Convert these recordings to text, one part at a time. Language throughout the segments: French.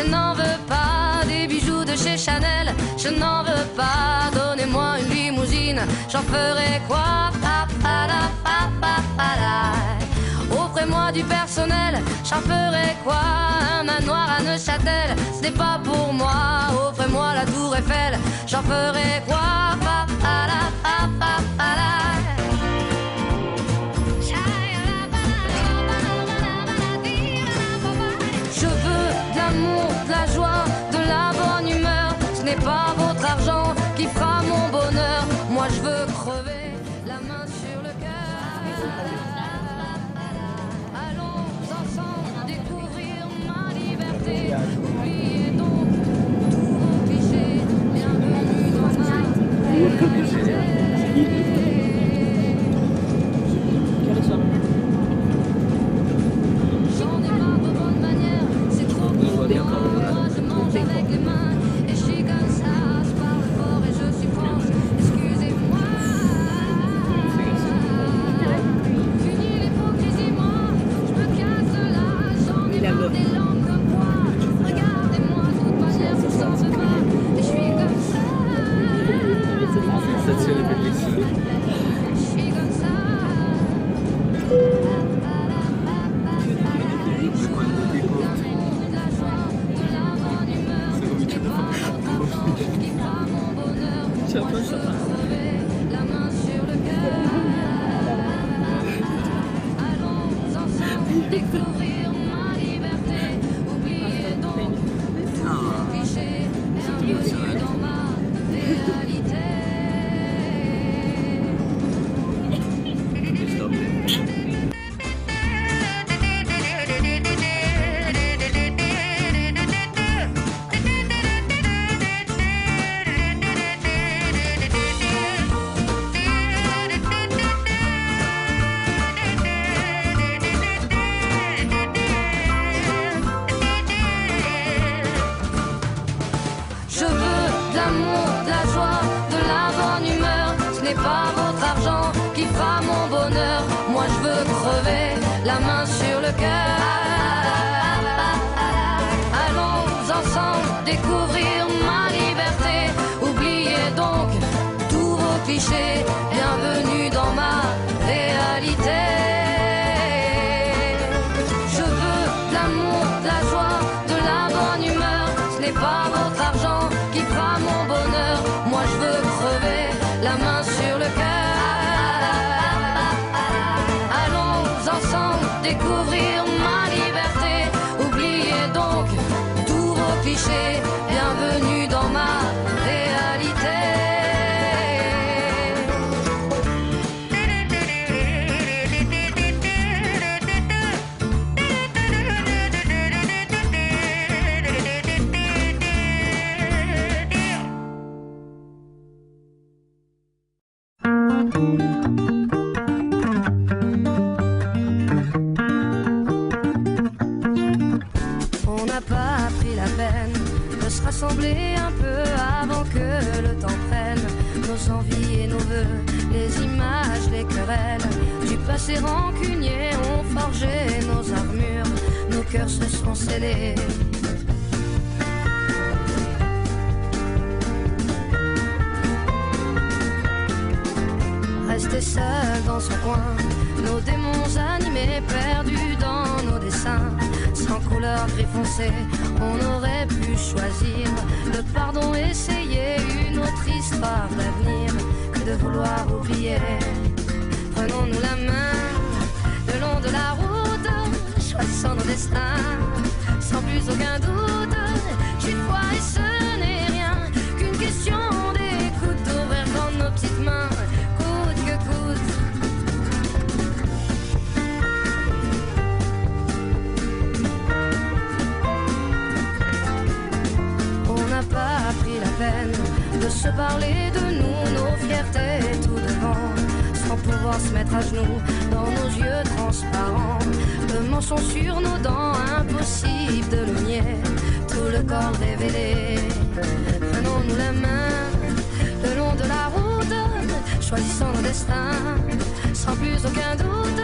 n'en veux pas des bijoux de chez Chanel, je n'en veux pas. Donnez-moi une limousine, j'en ferai quoi? Offrez-moi du personnel, j'en ferai quoi? Un manoir à Neuchâtel, ce n'est pas pour moi. Offrez-moi la tour Eiffel, j'en ferai quoi? Je veux de l'amour, de la joie, de la bonne humeur. Ce n'est pas votre argent qui fera mon bonheur. Moi je veux crever la main sur le cœur. Allons ensemble découvrir ma liberté. Oubliez donc tous vos clichés. Bienvenue dans ma réalité. J'en ai marre de bonnes manières, c'est trop brillant. Moi je mange avec les mains et je suis comme ça. Je parle fort et je suis France, excusez-moi. Fini l'hypocrisie, moi, je me casse de là. J'en ai marre des langues comme moi. Regardez-moi, de toute manière, tout ça se bat. Et je suis comme ça. Je suis comme ça. La main sur le cœur. Allons ensemble découvrir ma liberté. Oubliez donc tous vos clichés. Bienvenue dans ma réalité. Je veux de l'amour, de la joie, de la bonne humeur. Ce n'est pas votre argent qui fera mon bonheur. Moi je veux crever la main sur le cœur. Allons ensemble découvrir ma liberté. Oubliez donc tous vos clichés. Bienvenue dans ma réalité. Je veux de l'amour, de la joie, de la bonne humeur. Ce n'est pas votre argent qui fera mon bonheur. Moi je veux crever la main sur le cœur. Allons ensemble découvrir ma liberté. Oubliez donc tous vos clichés. Bienvenue dans ma réalité. On n'a pas pris la peine de se rassembler un peu avant que le temps prenne nos envies et nos vœux, les images, les querelles du passé rancunier ont forgé nos armures, nos cœurs se sont scellés. Rester seul dans son coin, nos démons animés, perdus dans nos dessins. Sans couleur gris foncé, on aurait pu choisir le pardon, essayer une autre histoire d'avenir que de vouloir oublier. Prenons-nous la main le long de la route, choisissons nos destins sans plus aucun doute. J'ai foi et ce n'est rien qu'une question d'écoute, d'ouvrir grand nos petites mains, coûte que coûte. On n'a pas pris la peine de se parler de nous, nos fiertés tout devant, sans pouvoir se mettre à genoux dans nos yeux transparents. Le mensonge sur nos dents, impossible de le nier, tout le corps révélé. Prenons-nous la main le long de la route, choisissons nos destins sans plus aucun doute.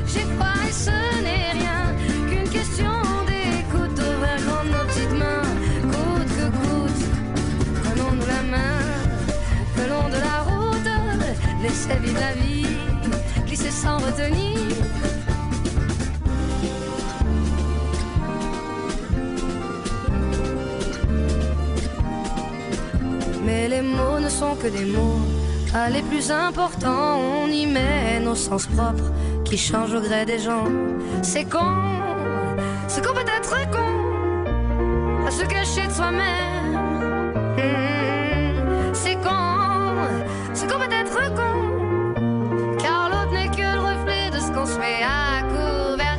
J'ai foi et ce n'est rien qu'une question d'écoute, ouvrir grand nos petites mains. retenir. Mais les mots ne sont que des mots, pas les plus importants. On y met nos sens propres qui changent au gré des gens. C'est con, c'est qu'on peut être con, à se cacher de soi-même. C'est qu'on peut être con, car l'autre n'est que le reflet de ce qu'on se met à couvert.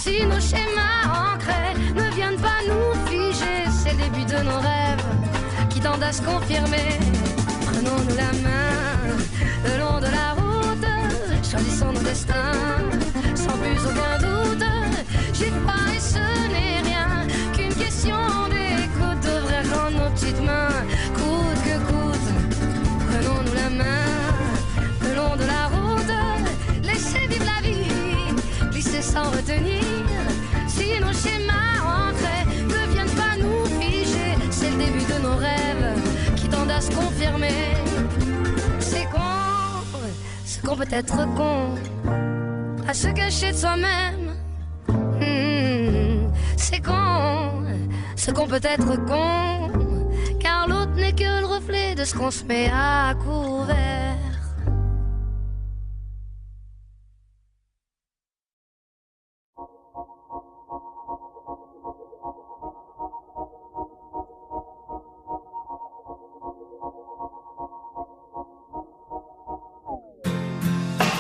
Si nos schémas ancrés ne viennent pas nous figer, c'est le début de nos rêves qui tendent à se confirmer. Prenons-nous la main le long de la route, choisissons nos destins sans plus aucun doute. J'ai pas et ce n'est rien qu'une question d'écoute, devrait rendre nos petites mains coûte que coûte. Prenons-nous la main le long de la route, laissez vivre la vie, glisser sans retenir. Si nos schémas ancrés ne viennent pas nous figer, c'est le début de nos rêves qui tendent à se confirmer. C'est qu'on peut être con, à se cacher de soi-même. C'est qu'on peut être con, car l'autre n'est que le reflet de ce qu'on se met à couvert.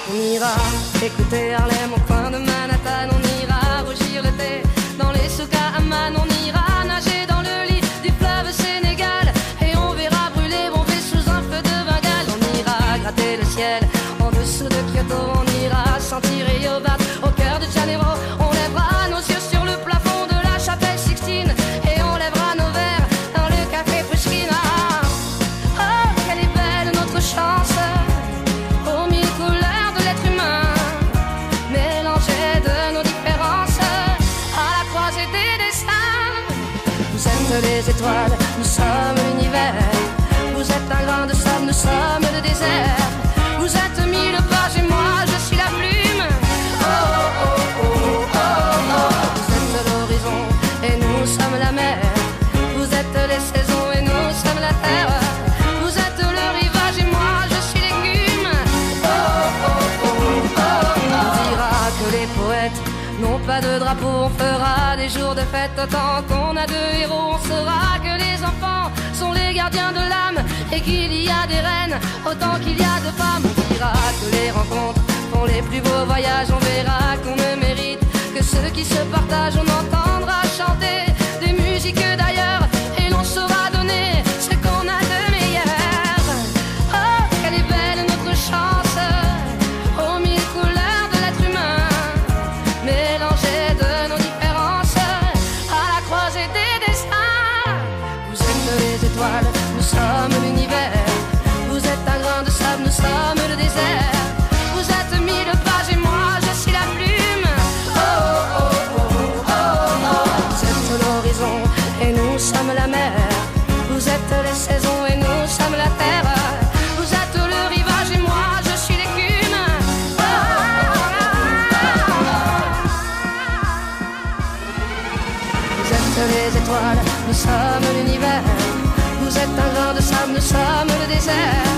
On ira écouter Harlem au coin de Manhattan. On ira rougir l'été dans les souks à Amman. On ira nager dans le lit du fleuve Sénégal, et on verra brûler bomber sous un feu de Bengale. On ira gratter le ciel en dessous de Kyoto. On ira sentir Rio Bart au cœur de Janeiro. On lèvera nos yeux sur le plafond de la chapelle Sixtine, et on lèvera nos verres dans le café Pushkin. Oh, quelle est belle notre chance, aux mille couleurs de l'être humain, mélangées de nos différences, à la croisée des destins. Vous êtes les étoiles, nous sommes l'univers. Vous êtes un grain de sable, nous sommes le désert. Vous êtes mille pages et moi je suis la plume. Oh oh oh oh oh oh. Vous êtes l'horizon et nous sommes la mer. Vous êtes les saisons et nous sommes la terre. Vous êtes le rivage et moi je suis l'écume. Oh oh oh oh oh. On dira que les poètes n'ont pas de drapeau. On fera des jours de fête autant qu'on a de héros. On saura que les enfants sont les gardiens de l'âme, et qu'il y a des reines autant qu'il y a de femmes. On dira que les rencontres font les plus beaux voyages. On verra qu'on ne mérite que ceux qui se partagent. On entendra chanter des musiques d'ailleurs, et l'on saura donner ce qu'on a de meilleur. Oh, quelle est belle notre chance, aux mille couleurs de l'être humain, mélangées de nos différences, à la croisée des destins. Vous êtes les étoiles, nous sommes l'univers. Vous êtes un grain de sable, nous sommes le désert. Vous êtes mille pages et moi je suis la plume. Oh oh oh oh oh oh. Vous êtes l'horizon et nous sommes la mer. Vous êtes les saisons et nous sommes la terre. Vous êtes le rivage et moi je suis l'écume. Oh, oh, oh, oh. Vous êtes les étoiles, nous sommes l'univers. Vous êtes un grain de sable, nous sommes le désert.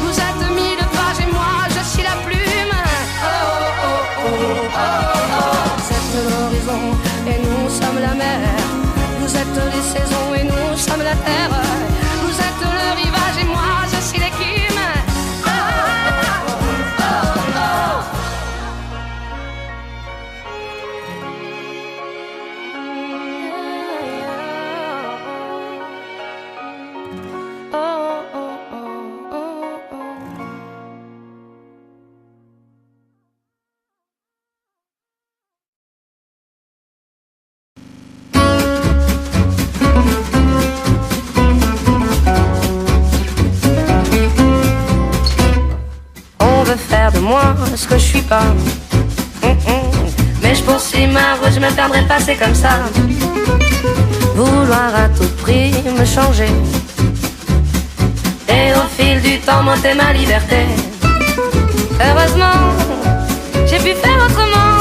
Vous êtes mille pages et moi je suis la plume. Oh oh oh oh oh oh. Vous êtes l'horizon et nous sommes la mer. Vous êtes les saisons et nous sommes la terre. Vous êtes le rivage et moi je suis l'écume. Oh oh oh oh oh. Faire de moi ce que je suis pas. Mais je poursuis ma route, je me perdrai pas, c'est comme ça. vouloir à tout prix me changer. Et au fil du temps monter ma liberté. Heureusement, j'ai pu faire autrement.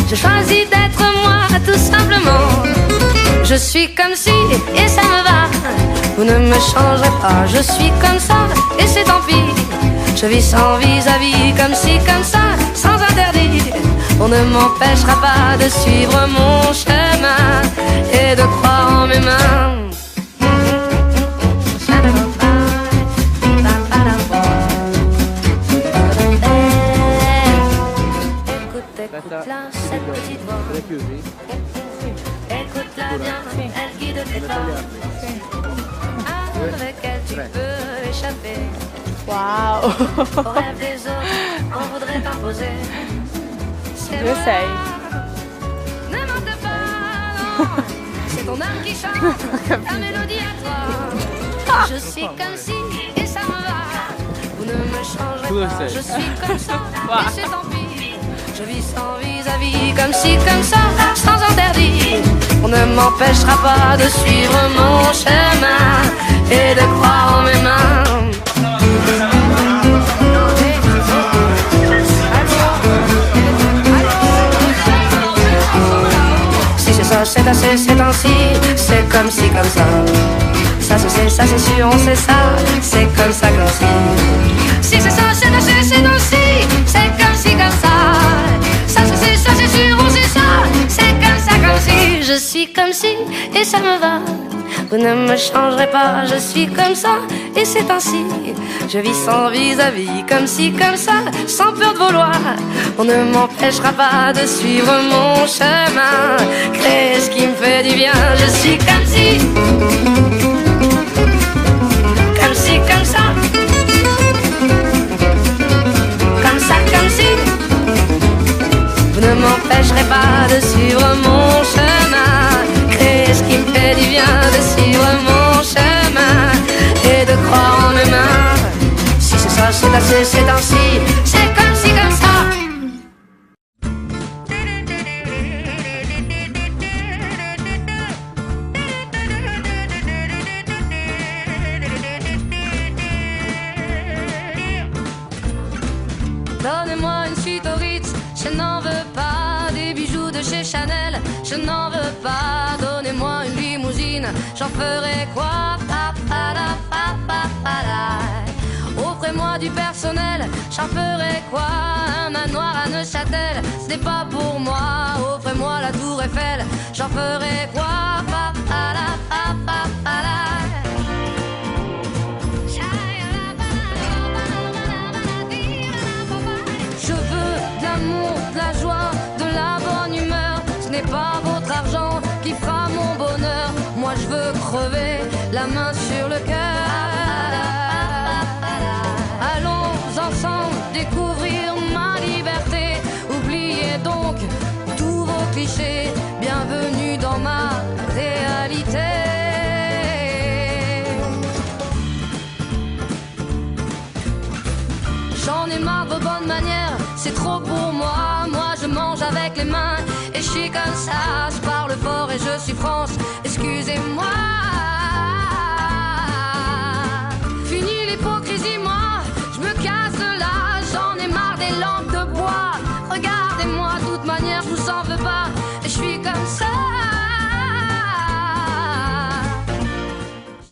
J'ai choisi d'être moi tout simplement. Je suis comme si et ça me va. Vous ne me changerez pas. Je suis comme ça et c'est tant pis. Je vis sans vis-à-vis, comme si, comme ça, sans interdit. On ne m'empêchera pas de suivre mon chemin et de croire en mes mains. Écoute là, cette petite voix. Écoute-la bien, elle guide tes pas. Avec elle tu peux échapper. Waouh. Au rêve des autres, on voudrait t'imposer. J'essaye. Ne mente pas, non. C'est ton âme qui chante, ta mélodie à toi. Je suis comme si, et ça me va. Vous ne me changerez pas, je suis comme ça, et c'est tant pis. Je vis sans vis-à-vis, comme si, comme ça, sans interdit. On ne m'empêchera pas de suivre mon chemin et de croire en mes mains. Si c'est ça, c'est assez, c'est ainsi, c'est comme si, comme ça. Ça se sait, ça c'est sûr, on sait ça, c'est comme ça, comme si. Si c'est ça, c'est assez, c'est ainsi, c'est comme si, comme ça. Ça se sait, ça c'est sûr, on sait ça, c'est comme ça, comme si. Je suis comme si, et ça me va. Vous ne me changerez pas, je suis comme ça, et c'est ainsi. Je vis sans vis-à-vis, comme si, comme ça, sans peur de vouloir. On ne m'empêchera pas de suivre mon chemin, créer ce qui me fait du bien. Je suis comme si, comme si, comme ça, comme ça, comme si. Vous ne m'empêcherez pas de suivre mon chemin, créer ce qui me fait du bien, de suivre mon chemin et de croire en mes mains. Si c'est ça, c'est assez, c'est ainsi, c'est comme si, comme ça. Donnez-moi une suite au Ritz, je n'en veux pas. Des bijoux de chez Chanel, je n'en veux pas. Donnez-moi une limousine, j'en ferai quoi? Offrez-moi du personnel, j'en ferai quoi? Un manoir à Neuchâtel, ce n'est pas pour moi. Offrez-moi la tour Eiffel, j'en ferai quoi? Je veux de l'amour, de la joie, de la bonne humeur. Ce n'est pas votre argent qui fera mon bonheur. Moi je veux crever, la main sur le cœur. Allons ensemble découvrir ma liberté. Oubliez donc tous vos clichés. Bienvenue dans ma réalité. J'en ai marre de vos bonnes manières, c'est trop pour moi. Moi je mange avec les mains et je suis comme ça. Je parle fort et je suis France, excusez-moi. Fini l'hypocrisie, moi, je me casse de là. J'en ai marre des lampes de bois. Regardez-moi, de toute manière, je vous en veux pas.